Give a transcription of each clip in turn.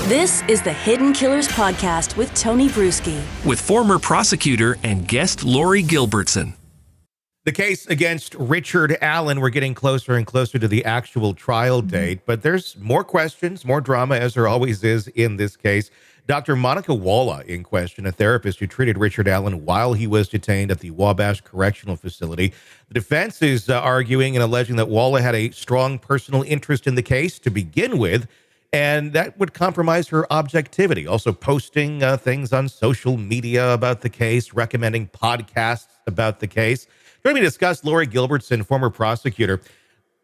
This is the Hidden Killers Podcast with Tony Bruschi. With former prosecutor and guest Lori Gilbertson. The case against Richard Allen, we're getting closer and closer to the actual trial date, but there's more questions, more drama, as there always is in this case. Dr. Monica Walla in question, a therapist who treated Richard Allen while he was detained at the Wabash Correctional Facility. The defense is arguing and alleging that Walla had a strong personal interest in the case to begin with, and that would compromise her objectivity. Also posting things on social media about the case, recommending podcasts about the case. Joining me to discuss, Lori Gilbertson, former prosecutor.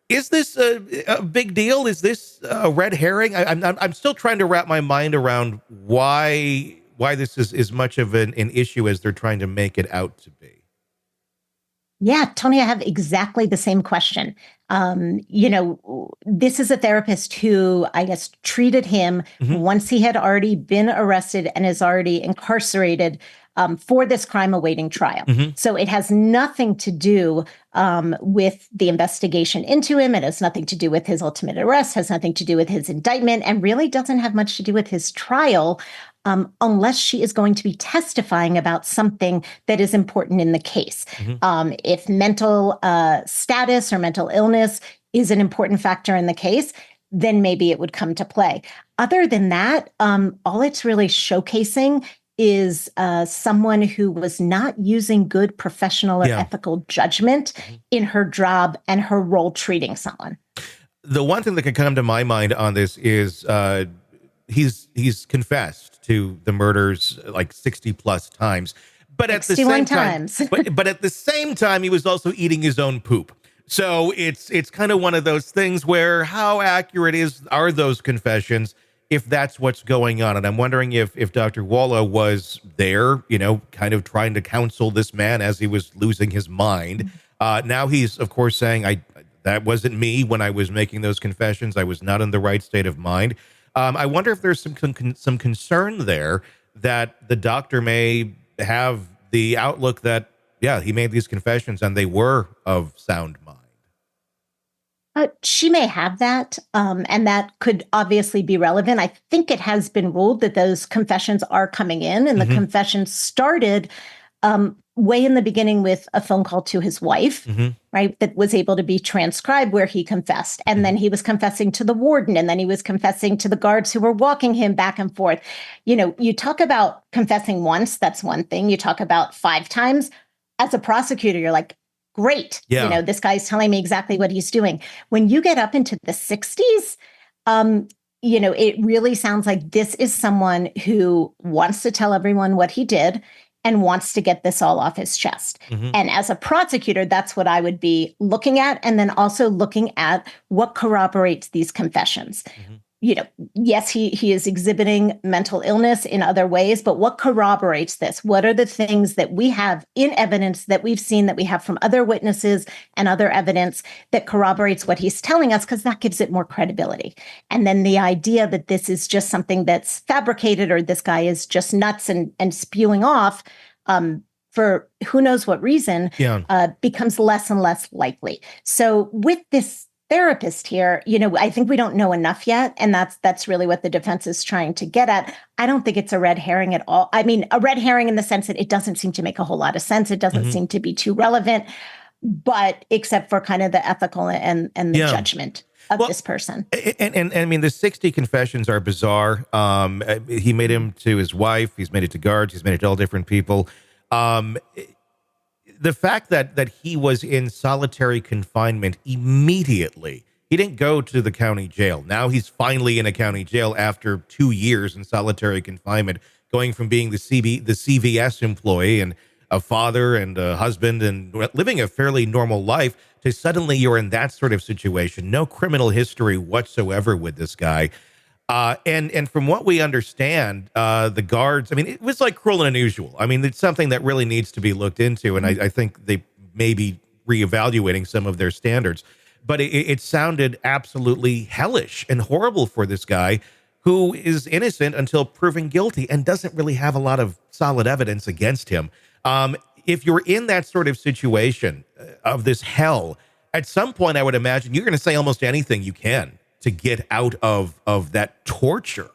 Is this a big deal? Is this a red herring? I'm still trying to wrap my mind around why this is as much of an issue as they're trying to make it out to be. Yeah, Tony, I have exactly the same question. This is a therapist who, I guess, treated him once he had already been arrested and is already incarcerated for this crime awaiting trial. So it has nothing to do with the investigation into him. It has nothing to do with his ultimate arrest, has nothing to do with his indictment, and really doesn't have much to do with his trial unless she is going to be testifying about something that is important in the case. If mental status or mental illness is an important factor in the case, then maybe it would come to play. Other than that, all it's really showcasing is someone who was not using good professional or ethical judgment in her job and her role treating someone. The one thing that can come to my mind on this is he's confessed to the murders like 60 plus times, but at the same time, but at the same time, he was also eating his own poop. So it's kind of one of those things where how accurate are those confessions if that's what's going on? And I'm wondering if Dr. Walla was there, kind of trying to counsel this man as he was losing his mind. Now he's, of course, saying, that wasn't me when I was making those confessions. I was not in the right state of mind. I wonder if there's some concern there that the doctor may have the outlook that, he made these confessions and they were of sound mind. She may have that, and that could obviously be relevant. I think it has been ruled that those confessions are coming in, and the confessions started way in the beginning with a phone call to his wife, right, that was able to be transcribed where he confessed. And then he was confessing to the warden, and then he was confessing to the guards who were walking him back and forth. You talk about confessing once, that's one thing. You talk about 5 times. As a prosecutor, you're like, great. This guy's telling me exactly what he's doing. When you get up into the 60s, it really sounds like this is someone who wants to tell everyone what he did and wants to get this all off his chest. And as a prosecutor, that's what I would be looking at. And then also looking at what corroborates these confessions. Yes, he is exhibiting mental illness in other ways, but what corroborates this? What are the things that we have in evidence that we've seen, that we have from other witnesses and other evidence that corroborates what he's telling us? Because that gives it more credibility. And then the idea that this is just something that's fabricated or this guy is just nuts and spewing off for who knows what reason becomes less and less likely. So with this therapist here, I think we don't know enough yet. And that's really what the defense is trying to get at. I don't think it's a red herring at all. I mean, a red herring in the sense that it doesn't seem to make a whole lot of sense. It doesn't seem to be too relevant, but except for kind of the ethical and the judgment of this person. And I mean, the 60 confessions are bizarre. He made him to his wife. He's made it to guards. He's made it to all different people. The fact that he was in solitary confinement immediately, he didn't go to the county jail. Now he's finally in a county jail after 2 years in solitary confinement, going from being the CVS employee and a father and a husband and living a fairly normal life to suddenly you're in that sort of situation. No criminal history whatsoever with this guy. And from what we understand, the guards, I mean, it was like cruel and unusual. I mean, it's something that really needs to be looked into. And I think they may be reevaluating some of their standards. But it sounded absolutely hellish and horrible for this guy who is innocent until proven guilty and doesn't really have a lot of solid evidence against him. If you're in that sort of situation of this hell, at some point, I would imagine you're going to say almost anything you can to get out of that torture.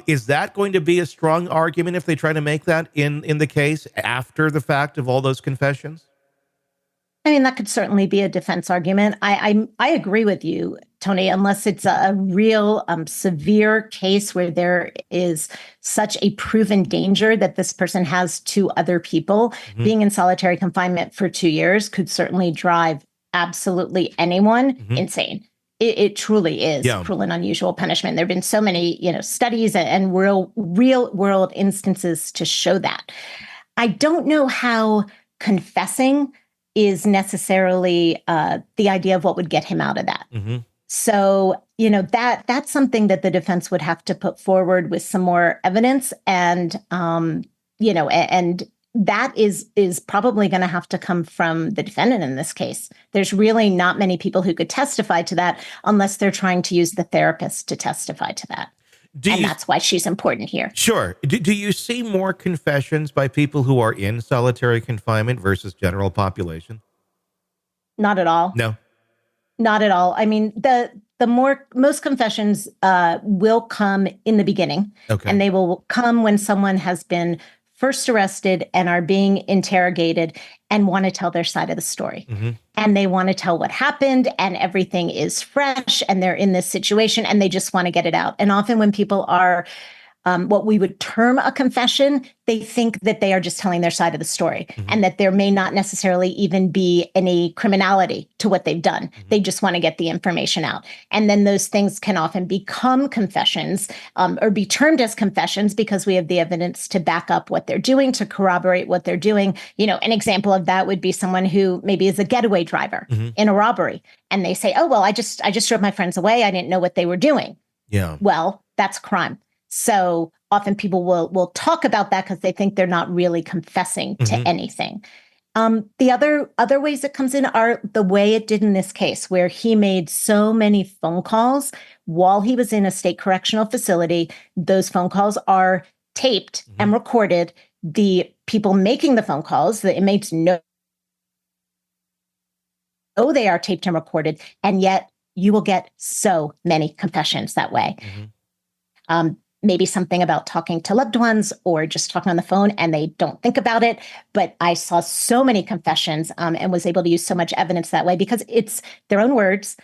Is that going to be a strong argument if they try to make that in the case after the fact of all those confessions? I mean, that could certainly be a defense argument. I agree with you, Tony, unless it's a real severe case where there is such a proven danger that this person has to other people. Being in solitary confinement for 2 years could certainly drive absolutely anyone insane. It truly is cruel and unusual punishment. There have been so many, studies and real world instances to show that. I don't know how confessing is necessarily the idea of what would get him out of that. So, that's something that the defense would have to put forward with some more evidence. And, and that is probably going to have to come from the defendant in this case. There's really not many people who could testify to that unless they're trying to use the therapist to testify to that. That's why she's important here. Sure. Do you see more confessions by people who are in solitary confinement versus general population? Not at all. No. Not at all. I mean, most confessions will come in the beginning, and they will come when someone has been first arrested and are being interrogated and want to tell their side of the story. And they want to tell what happened, and everything is fresh, and they're in this situation and they just want to get it out. And often when people are what we would term a confession, they think that they are just telling their side of the story and that there may not necessarily even be any criminality to what they've done. They just want to get the information out. And then those things can often become confessions or be termed as confessions because we have the evidence to back up what they're doing, to corroborate what they're doing. An example of that would be someone who maybe is a getaway driver in a robbery. And they say, oh, well, I just drove my friends away. I didn't know what they were doing. Yeah. Well, that's crime. So often people will talk about that because they think they're not really confessing to anything. The other ways it comes in are the way it did in this case, where he made so many phone calls while he was in a state correctional facility. Those phone calls are taped and recorded. The people making the phone calls, the inmates know they are taped and recorded, and yet you will get so many confessions that way. Maybe something about talking to loved ones or just talking on the phone and they don't think about it. But I saw so many confessions and was able to use so much evidence that way because it's their own words,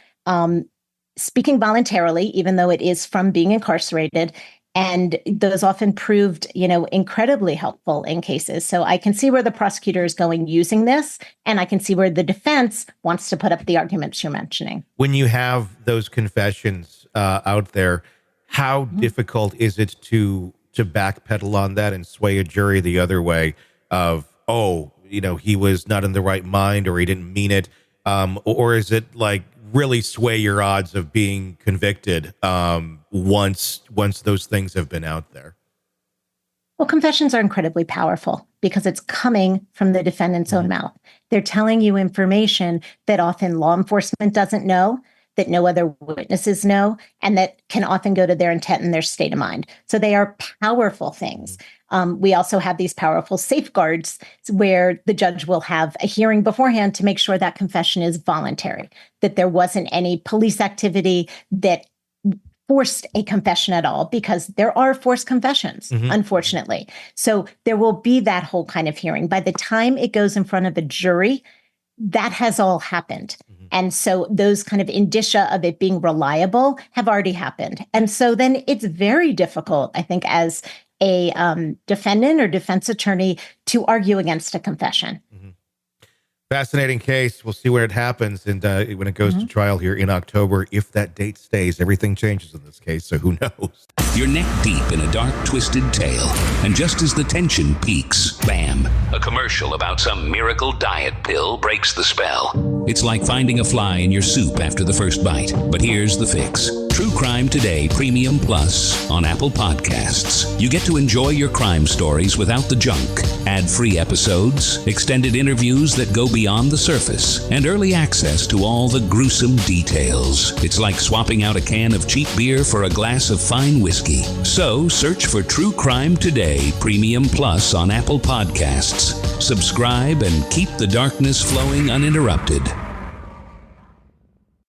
speaking voluntarily, even though it is from being incarcerated. And those often proved, incredibly helpful in cases. So I can see where the prosecutor is going using this, and I can see where the defense wants to put up the arguments you're mentioning. When you have those confessions out there, how difficult is it to backpedal on that and sway a jury the other way of, he was not in the right mind or he didn't mean it? Or is it like really sway your odds of being convicted once those things have been out there? Well, confessions are incredibly powerful because it's coming from the defendant's own mouth. They're telling you information that often law enforcement doesn't know, that no other witnesses know, and that can often go to their intent and their state of mind. So they are powerful things. We also have these powerful safeguards where the judge will have a hearing beforehand to make sure that confession is voluntary, that there wasn't any police activity that forced a confession at all, because there are forced confessions, unfortunately. So there will be that whole kind of hearing. By the time it goes in front of a jury, that has all happened. And so those kind of indicia of it being reliable have already happened. And so then it's very difficult, I think, as a defendant or defense attorney to argue against a confession. Fascinating case. We'll see where it happens. And when it goes to trial here in October, if that date stays, everything changes in this case. So who knows? You're neck deep in a dark, twisted tale. And just as the tension peaks, bam, a commercial about some miracle diet pill breaks the spell. It's like finding a fly in your soup after the first bite. But here's the fix. True Crime Today Premium Plus on Apple Podcasts. You get to enjoy your crime stories without the junk. Ad-free episodes, extended interviews that go beyond the surface, and early access to all the gruesome details. It's like swapping out a can of cheap beer for a glass of fine whiskey. So search for True Crime Today Premium Plus on Apple Podcasts. Subscribe and keep the darkness flowing uninterrupted.